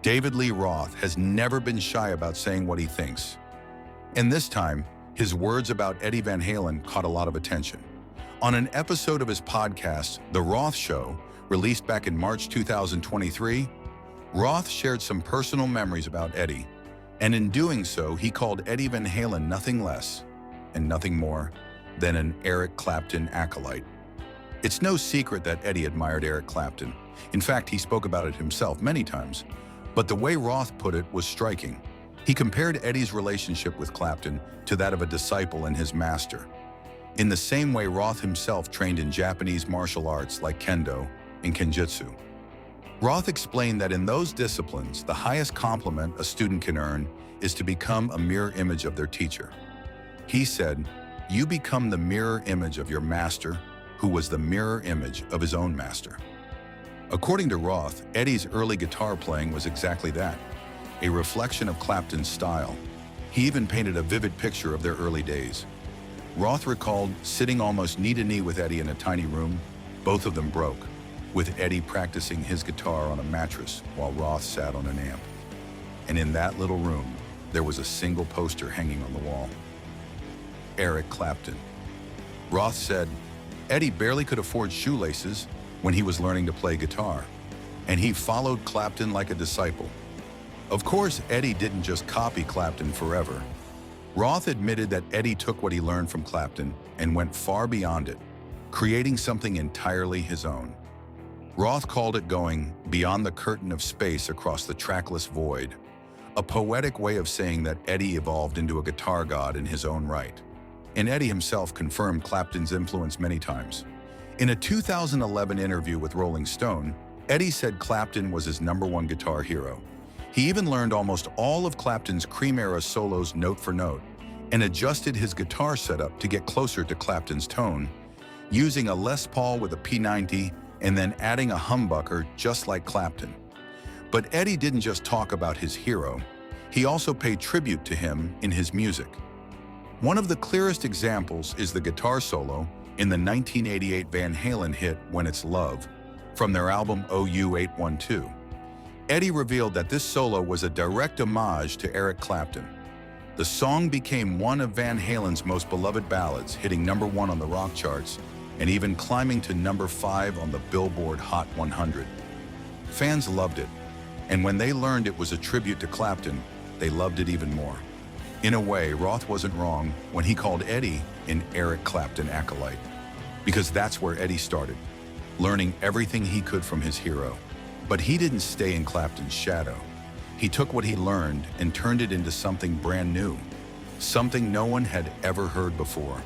David Lee Roth has never been shy about saying what he thinks. And this time, his words about Eddie Van Halen caught a lot of attention. On an episode of his podcast, The Roth Show, released back in March 2023, Roth shared some personal memories about Eddie, and in doing so, he called Eddie Van Halen nothing less and nothing more than an Eric Clapton acolyte. It's no secret that Eddie admired Eric Clapton. In fact, he spoke about it himself many times. But the way Roth put it was striking. He compared Eddie's relationship with Clapton to that of a disciple and his master. In the same way Roth himself trained in Japanese martial arts like Kendo and Kenjutsu. Roth explained that in those disciplines, the highest compliment a student can earn is to become a mirror image of their teacher. He said, "You become the mirror image of your master, who was the mirror image of his own master." According to Roth, Eddie's early guitar playing was exactly that, a reflection of Clapton's style. He even painted a vivid picture of their early days. Roth recalled sitting almost knee to knee with Eddie in a tiny room. Both of them broke, with Eddie practicing his guitar on a mattress while Roth sat on an amp. And in that little room, there was a single poster hanging on the wall. Eric Clapton. Roth said, Eddie barely could afford shoelaces when he was learning to play guitar, and he followed Clapton like a disciple. Of course, Eddie didn't just copy Clapton forever. Roth admitted that Eddie took what he learned from Clapton and went far beyond it, creating something entirely his own. Roth called it going beyond the curtain of space across the trackless void, a poetic way of saying that Eddie evolved into a guitar god in his own right. And Eddie himself confirmed Clapton's influence many times. In a 2011 interview with Rolling Stone, Eddie said Clapton was his #1 guitar hero. He even learned almost all of Clapton's Cream-era solos note for note and adjusted his guitar setup to get closer to Clapton's tone, using a Les Paul with a P90 and then adding a humbucker just like Clapton. But Eddie didn't just talk about his hero, he also paid tribute to him in his music. One of the clearest examples is the guitar solo in the 1988 Van Halen hit When It's Love, from their album OU812. Eddie revealed that this solo was a direct homage to Eric Clapton. The song became one of Van Halen's most beloved ballads, hitting #1 on the rock charts and even climbing to #5 on the Billboard Hot 100. Fans loved it, and when they learned it was a tribute to Clapton, they loved it even more. In a way, Roth wasn't wrong when he called Eddie an Eric Clapton acolyte, because that's where Eddie started, learning everything he could from his hero. But he didn't stay in Clapton's shadow. He took what he learned and turned it into something brand new, something no one had ever heard before.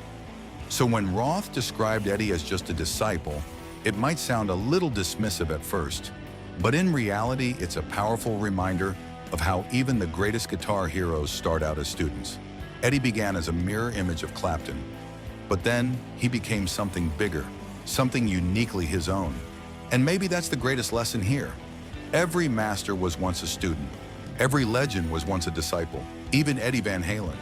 So when Roth described Eddie as just a disciple, it might sound a little dismissive at first, but in reality, it's a powerful reminder of how even the greatest guitar heroes start out as students. Eddie began as a mirror image of Clapton, but then he became something bigger, something uniquely his own. And maybe that's the greatest lesson here. Every master was once a student. Every legend was once a disciple, even Eddie Van Halen.